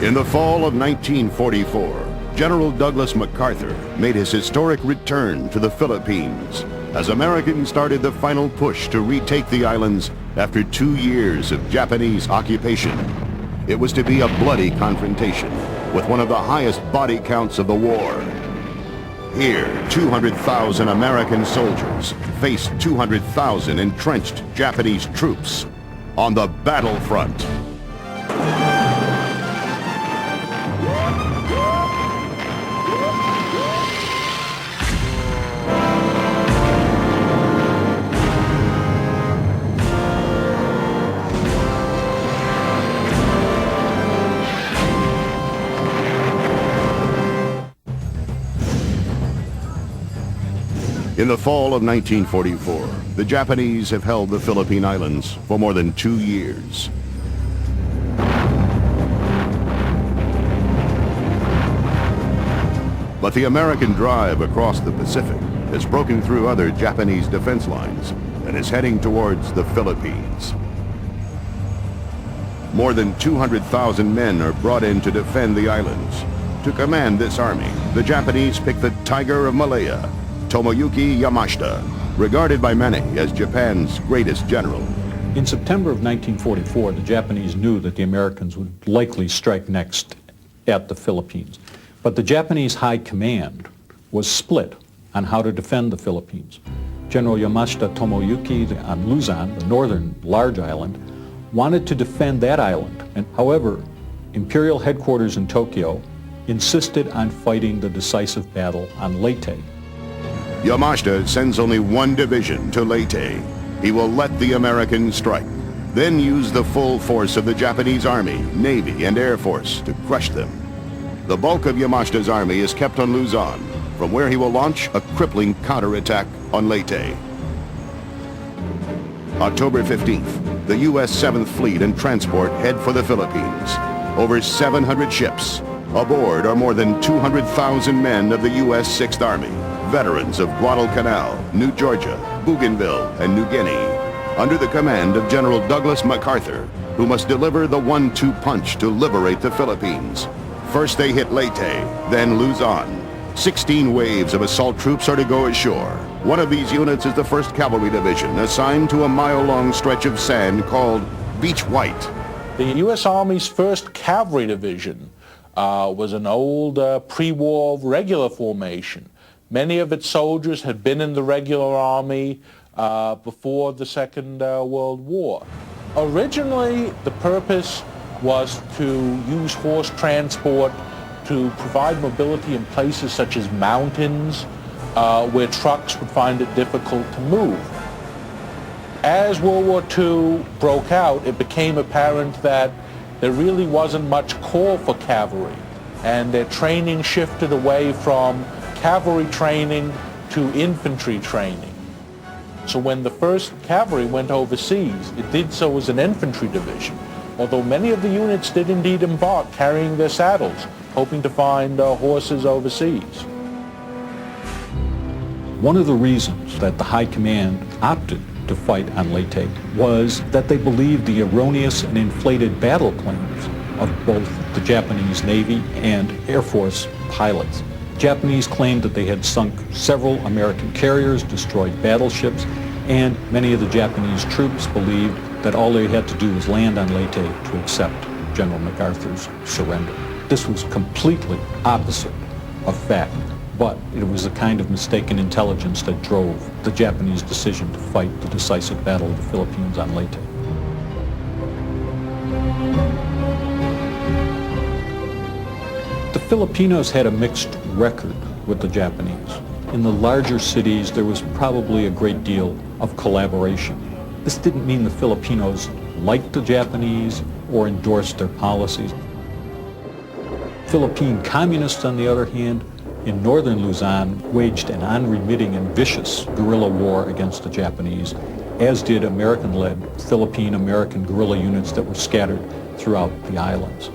In the fall of 1944, General Douglas MacArthur made his historic return to the Philippines as Americans started the final push to retake the islands after 2 years of Japanese occupation. It was to be a bloody confrontation with one of the highest body counts of the war. Here, 200,000 American soldiers faced 200,000 entrenched Japanese troops on the battlefront. In the fall of 1944, the Japanese have held the Philippine Islands for more than 2 years. But the American drive across the Pacific has broken through other Japanese defense lines and is heading towards the Philippines. More than 200,000 men are brought in to defend the islands. To command this army, the Japanese picked the Tiger of Malaya, Tomoyuki Yamashita, regarded by many as Japan's greatest general. In September of 1944, the Japanese knew that the Americans would likely strike next at the Philippines. But the Japanese High Command was split on how to defend the Philippines. General Yamashita Tomoyuki on Luzon, the northern large island, wanted to defend that island. And however, Imperial headquarters in Tokyo insisted on fighting the decisive battle on Leyte. Yamashita sends only one division to Leyte. He will let the Americans strike, then use the full force of the Japanese Army, Navy, and Air Force to crush them. The bulk of Yamashita's army is kept on Luzon, from where he will launch a crippling counterattack on Leyte. October 15th, the U.S. 7th Fleet and transport head for the Philippines. Over 700 ships. Aboard are more than 200,000 men of the U.S. 6th Army, veterans of Guadalcanal, New Georgia, Bougainville, and New Guinea, under the command of General Douglas MacArthur, who must deliver the 1-2 punch to liberate the Philippines. First they hit Leyte, then Luzon. 16 waves of assault troops are to go ashore. One of these units is the 1st Cavalry Division, assigned to a mile-long stretch of sand called Beach White. The U.S. Army's 1st Cavalry Division was an old pre-war regular formation. Many of its soldiers had been in the regular army before the Second World War. Originally, the purpose was to use horse transport to provide mobility in places such as mountains where trucks would find it difficult to move. As World War II broke out, it became apparent that there really wasn't much call for cavalry, and their training shifted away from cavalry training to infantry training. So when the 1st Cavalry went overseas, it did so as an infantry division, although many of the units did indeed embark carrying their saddles, hoping to find horses overseas. One of the reasons that the High Command opted to fight on Leyte was that they believed the erroneous and inflated battle claims of both the Japanese Navy and Air Force pilots. Japanese claimed that they had sunk several American carriers, destroyed battleships, and many of the Japanese troops believed that all they had to do was land on Leyte to accept General MacArthur's surrender. This was completely opposite of fact, but it was the kind of mistaken intelligence that drove the Japanese decision to fight the decisive battle of the Philippines on Leyte. The Filipinos had a mixed record with the Japanese. In the larger cities, there was probably a great deal of collaboration. This didn't mean the Filipinos liked the Japanese or endorsed their policies. Philippine communists, on the other hand, in northern Luzon, waged an unremitting and vicious guerrilla war against the Japanese, as did American-led Philippine-American guerrilla units that were scattered throughout the islands.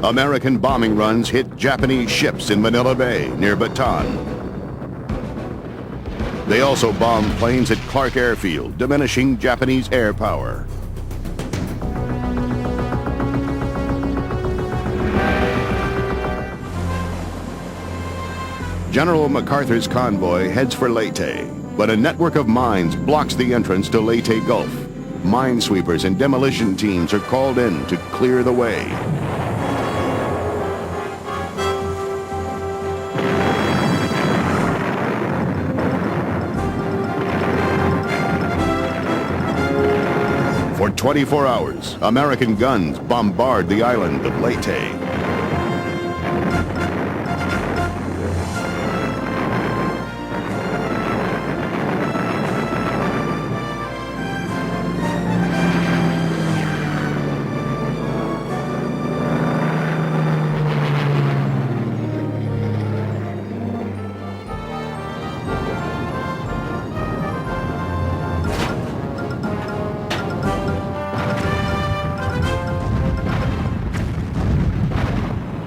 American bombing runs hit Japanese ships in Manila Bay near Bataan. They also bombed planes at Clark Airfield, diminishing Japanese air power. General MacArthur's convoy heads for Leyte, but a network of mines blocks the entrance to Leyte Gulf. Minesweepers and demolition teams are called in to clear the way. For 24 hours, American guns bombard the island of Leyte.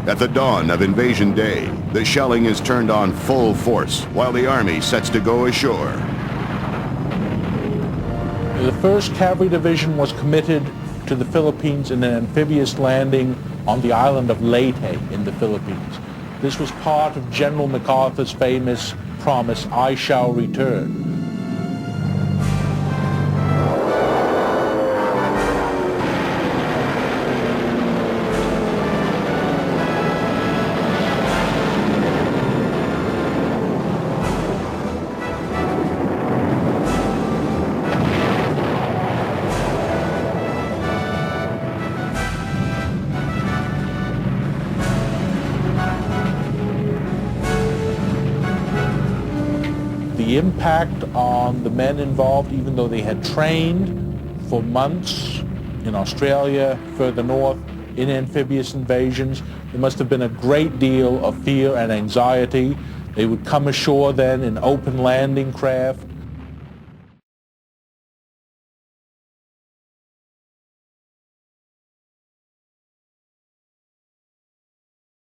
At the dawn of Invasion Day, the shelling is turned on full force while the army sets to go ashore. The 1st Cavalry Division was committed to the Philippines in an amphibious landing on the island of Leyte in the Philippines. This was part of General MacArthur's famous promise, "I shall return." The impact on the men involved, even though they had trained for months in Australia, further north, in amphibious invasions, there must have been a great deal of fear and anxiety. They would come ashore then in open landing craft,